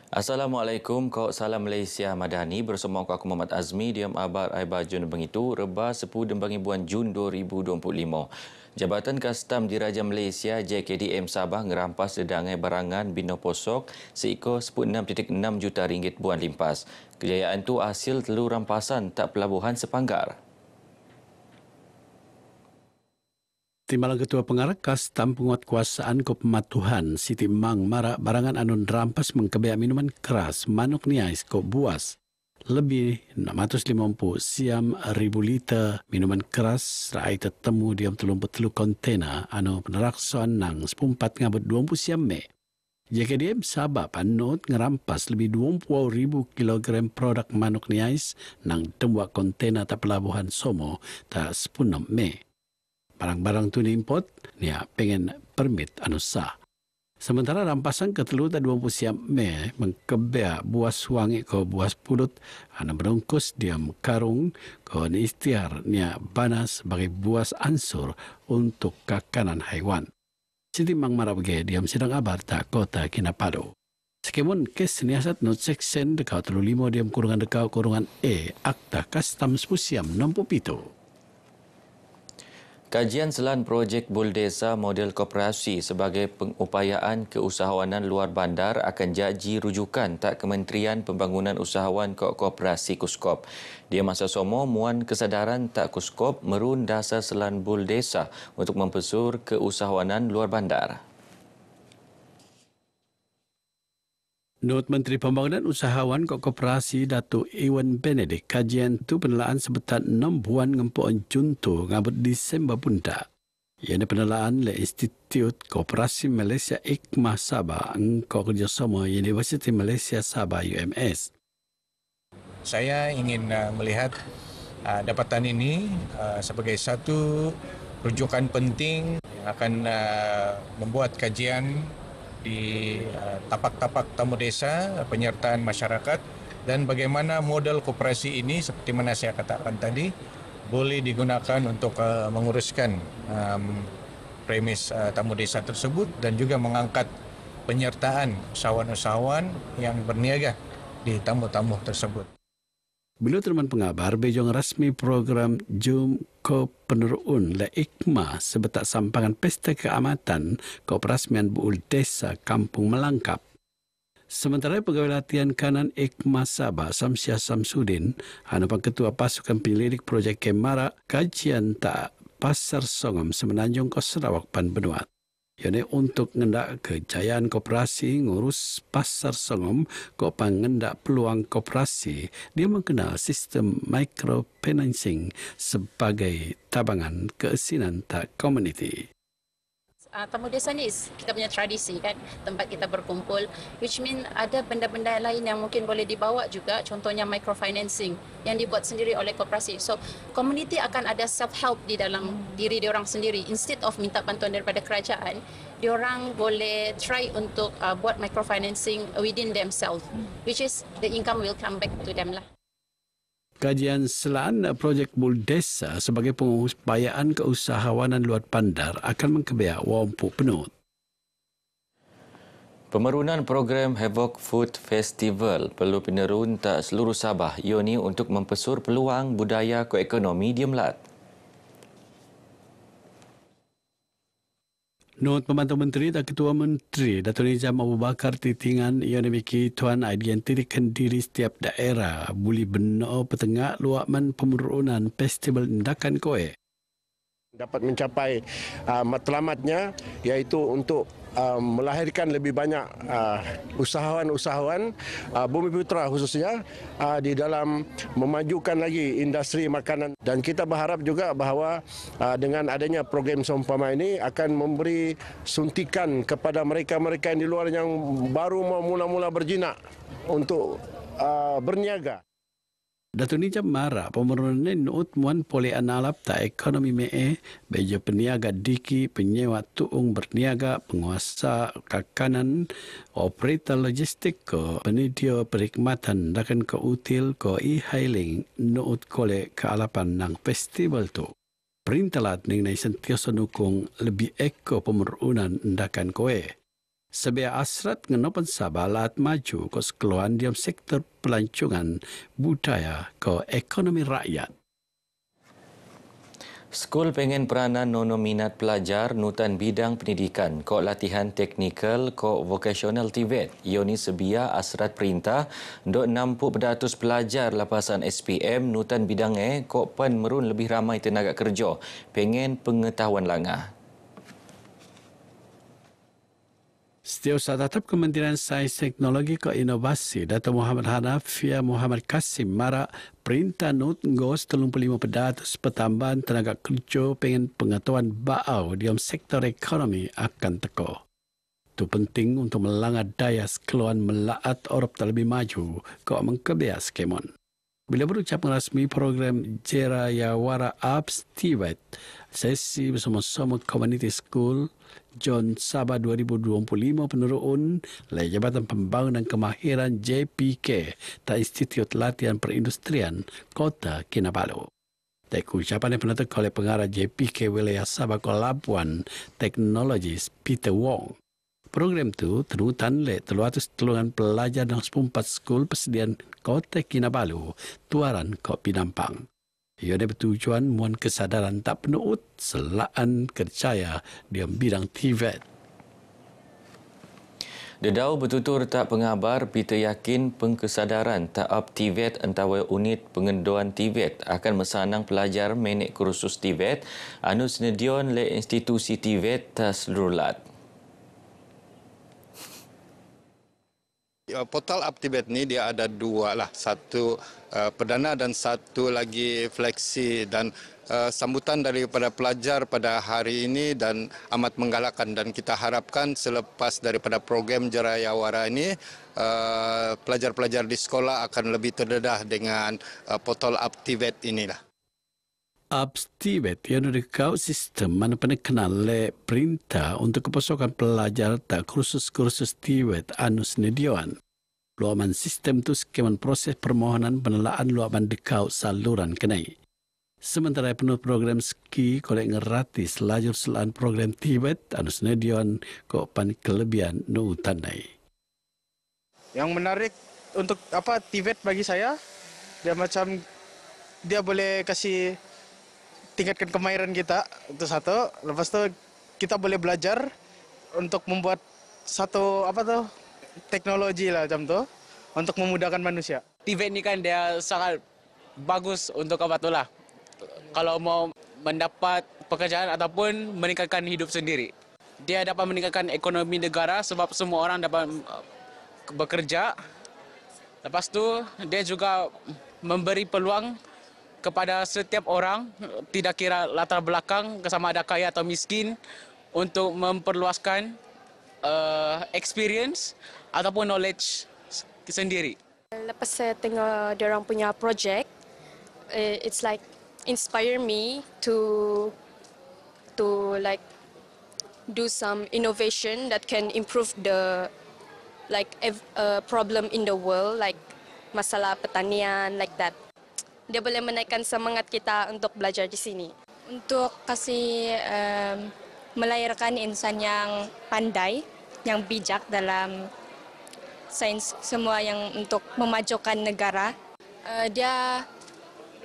Assalamualaikum, kau salam Malaysia Madani bersama aku Muhammad Azmi diam abar aiba Jun bengitu reba 10 dembangi bulan Jun 2025. Jabatan Kastam Diraja Malaysia JKDM Sabah ngerampas sedangai barangan bina posok seiko 16.6 juta ringgit buan limpas. Kejayaan tu hasil telur rampasan tak pelabuhan Sepanggar. Timbalan Ketua Pengarah Kastam Penguatkuasaan Kepematuhan Siti Mang marak barangan anun rampas mengkebaya minuman keras manuk niais ko buas. Lebih 650 siam ribu liter minuman keras rai tertemu diam 33 kontena anu peneraksuan nang 14 ngabut 20 siam me. JKDM Sabah panut ngerampas lebih 20,000 kilogram produk manuk niais nang tembuak kontena tak pelabuhan Somo tak 10 me. Barang-barang tu diimport, niya pengen permit anu sah. Sementara rampasan ketelu tak 20 siam me mengkebea buas wangi ko buas pulut anu berungkus diam karung ko ni istiar niya banas sebagai buas ansur untuk kakanan haiwan. Siti Mang Marabge diam sidang abar tak kota Kinabalu. Sekemun kes niasat not section dekau 35 diam kurungan E Akta Kastam Spusiam 67. Kajian selan projek Buldesa model koperasi sebagai pengupayaan keusahawanan luar bandar akan jaji rujukan tak Kementerian Pembangunan Usahawan Koperasi Kuskop. Dia masa somo muan kesadaran tak Kuskop merun dasar selan Buldesa untuk mempesur keusahawanan luar bandar. Menurut Menteri Pembangunan Usahawan Koperasi Datuk Iwan Benedict, kajian itu penelaan sebetat 6 bulan ngempuan junto ngabut Disember bunda. Ia penelaan le Institut Koperasi Malaysia IKMA Sabah engkau kerjasama Universiti Malaysia Sabah UMS. Saya ingin melihat dapatan ini sebagai satu rujukan penting yang akan membuat kajian di tapak-tapak tamu desa, penyertaan masyarakat dan bagaimana model koperasi ini seperti mana saya katakan tadi boleh digunakan untuk menguruskan premis tamu desa tersebut dan juga mengangkat penyertaan usahawan-usahawan yang berniaga di tamu-tamu tersebut. Beliau teman pengabar bejong rasmi program Jum Ko Penerun le IKMA sebetak sampangan pesta keamatan Koperasian Buul Desa Kampung Melangkap. Sementara pegawai latihan kanan IKMA Sabah Samsia Samsudin, hanapan ketua pasukan penyelidik projek Kemara kajian tak Pasar Songom Semenanjung Kos Sarawak Pan Benuat. Ini untuk ngendak kejayaan koperasi ngurus Pasar Songom ko pangendak peluang koperasi, dia mengenal sistem microfinancing sebagai tabangan keasinan tak komuniti. Tamu desa ni kita punya tradisi kan, tempat kita berkumpul, which mean ada benda-benda lain yang mungkin boleh dibawa juga, contohnya microfinancing yang dibuat sendiri oleh koperasi. So, community akan ada self-help di dalam diri diorang sendiri. Instead of minta bantuan daripada kerajaan, diorang boleh try untuk buat microfinancing within themselves, which is the income will come back to them lah. Kajian selaan projek Buldesa sebagai pengupayaan keusahawanan luar bandar akan mengkebaya wampu penut. Pemerunan program Havoc Food Festival perlu penerun tak seluruh Sabah ioni untuk mempesur peluang budaya koekonomi di Melat. Menurut Pembantu Menteri dan Ketua Menteri Datuk Nizam Abu Bakar Titingan ia memiliki tuan identitikan diri setiap daerah boleh benar petengah luakman pemerunan festival Ndakan Koe. Dapat mencapai matlamatnya iaitu untuk melahirkan lebih banyak usahawan-usahawan Bumiputera khususnya di dalam memajukan lagi industri makanan, dan kita berharap juga bahawa dengan adanya program seumpama ini akan memberi suntikan kepada mereka-mereka yang di luar yang baru mau mula-mula berjinak untuk berniaga. Datuk Nizam Mara pemerunan nuut muan pole analap tak ekonomi mee beja peniaga diki penyewa tuung berniaga penguasa kakanan operator logistik ko penyedia perkhidmatan dakan ke util ko e-hailing nuut kole kealapan nang festival tu. Perintalat mengenai sentiasa nukung lebih eko pemerunan endakan kowe. Sebiar asrat ngenopan Sabah laat maju ke sekeluhan diam sektor pelancongan budaya ke ekonomi rakyat. Skul pengen peranan nono minat pelajar nutan bidang pendidikan kok latihan teknikal kok vocational TVET. Ioni sebia asrat perintah dok 60% pelajar lapasan SPM nutan bidang kok pen merun lebih ramai tenaga kerja. Pengen pengetahuan langah. Setiausaha Tatap Kementerian Sains Teknologi ke Inovasi Dato' Muhammad Hanafia Muhammad Kasim marak perintah not ngos 35% pertambahan tenaga kerja pengen pengetahuan baau dalam sektor ekonomi akan teko. Itu penting untuk melanggar daya sekeluhan melaat Orop terlebih maju ke mengkebias kemon. Bila berucap rasmi program Jerayawara Apps TVET, sesi bersama-sama Community School John Sabah 2025 penurun oleh Jabatan Pembangunan Kemahiran JPK dan Institut Latihan Perindustrian Kota Kinabalu. Tak ucapan yang penutup oleh pengarah JPK Wilayah Sabah Labuan Technologies Peter Wong. Program itu terutan oleh 300 pelajar dan 14 skul persediaan Kota Kinabalu, Tuaran Kok Pinampang. Ia ada bertujuan muan kesadaran tak penuut selaan kerjaya di bidang TVET. Dedau bertutur tak pengabar, Peter yakin pengkesadaran tahap TVET antara unit pengenduan TVET akan mesanang pelajar menek kursus TVET anu senedion le institusi TVET tas seluruh. Portal UpTibet ni dia ada dua lah, satu perdana dan satu lagi fleksi, dan sambutan daripada pelajar pada hari ini dan amat menggalakkan, dan kita harapkan selepas daripada program Jerayawara ini pelajar-pelajar di sekolah akan lebih terdedah dengan portal UpTibet inilah. UpTibet yang dekau sistem mana pernah kenal le perintah untuk keposokan pelajar tak kursus-kursus TVET anu senedian. Luaman sistem tu skeman proses permohonan penelaan luaman dekau saluran kenai. Sementara penuh program ski kolek ngeratis lajur selaan program TVET anu senedian kok pan kelebihan nu tandai. Yang menarik untuk TVET bagi saya, dia macam dia boleh kasih tingkatkan kemahiran kita, itu satu. Lepas tu kita boleh belajar untuk membuat satu teknologi lah macam tu untuk memudahkan manusia. TVET ni kan dia sangat bagus untuk kalau mau mendapat pekerjaan ataupun meningkatkan hidup sendiri. Dia dapat meningkatkan ekonomi negara sebab semua orang dapat bekerja. Lepas tu dia juga memberi peluang kepada setiap orang, tidak kira latar belakang, sama ada kaya atau miskin, untuk memperluaskan experience ataupun knowledge sendiri. Lepas saya tengok diorang punya project, it's like inspire me to like do some innovation that can improve the problem in the world, like masalah pertanian, like that. Dia boleh menaikkan semangat kita untuk belajar di sini. Untuk kasih melahirkan insan yang pandai, yang bijak dalam sains semua yang untuk memajukan negara. Dia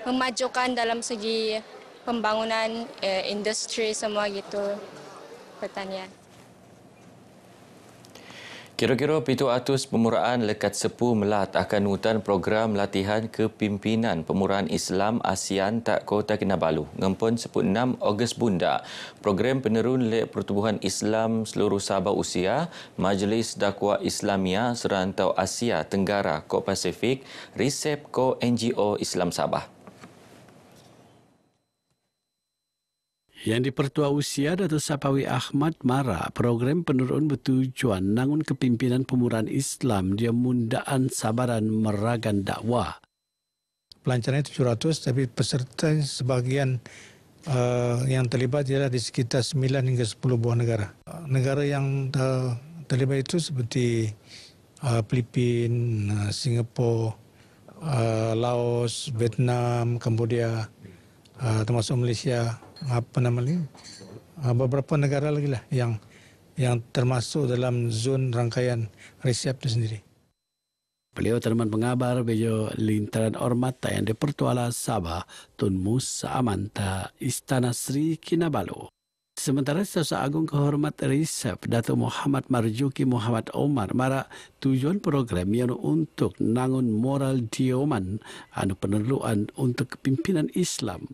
memajukan dalam segi pembangunan, industri semua gitu, pertanian. Kira-kira 700 pemuraan lekat sepu Melat akan nutan program latihan kepimpinan pemuraan Islam ASEAN tak Kota Kinabalu. Ngempun 16 Ogos bunda. Program penerun lek Pertubuhan Islam seluruh Sabah usia, Majlis Dakwah Islamia Serantau Asia Tenggara Kok Pasifik, Risep Ko NGO Islam Sabah. Yang dipertua usia Dato' Sapawi Ahmad Mara, program penurun bertujuan nangun kepimpinan pemuraan Islam dia mundaan sabaran meragan dakwah. Pelancarannya 700, tapi peserta sebagian yang terlibat ialah di sekitar 9 hingga 10 buah negara. Negara yang terlibat itu seperti Filipina, Singapura, Laos, Vietnam, Cambodia, termasuk Malaysia, beberapa negara lagi lah yang termasuk dalam zon rangkaian RCEP itu sendiri. Beliau teman pengabar bejo lintaran hormat yang di Pertuala Sabah Tun Musa Amanta Istana Sri Kinabalu. Sementara Sesama Agung Kehormat RCEP Datuk Muhammad Marzuki Muhammad Omar mara tujuan program yang untuk nangun moral dioman anu penerluan untuk kepimpinan Islam.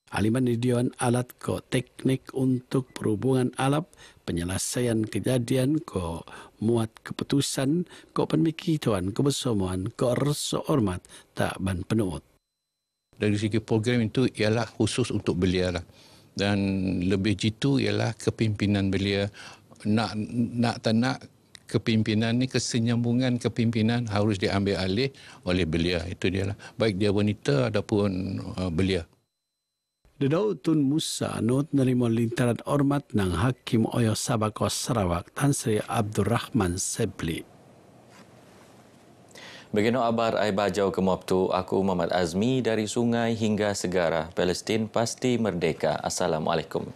Aliman Dion alat ko teknik untuk perhubungan alap, penyelesaian kejadian ko muat keputusan ko pemikituan kebersamaan ko rasa hormat tak ban penuut. Dari segi program itu ialah khusus untuk belia lah. Dan lebih jitu ialah kepimpinan belia. Nak tak nak kepimpinan ni, kesenyambungan kepimpinan harus diambil alih oleh belia. Itu dia lah. Baik dia wanita ataupun belia. Dedau Tun Musa not nerima lintaran hormat ng Hakim Oyo Sabako Sarawak Tan Sri Abdurrahman Sebli. Begino abar ai bajau ke Moptu, aku Muhammad Azmi dari sungai hingga segara, Palestin pasti merdeka. Assalamualaikum.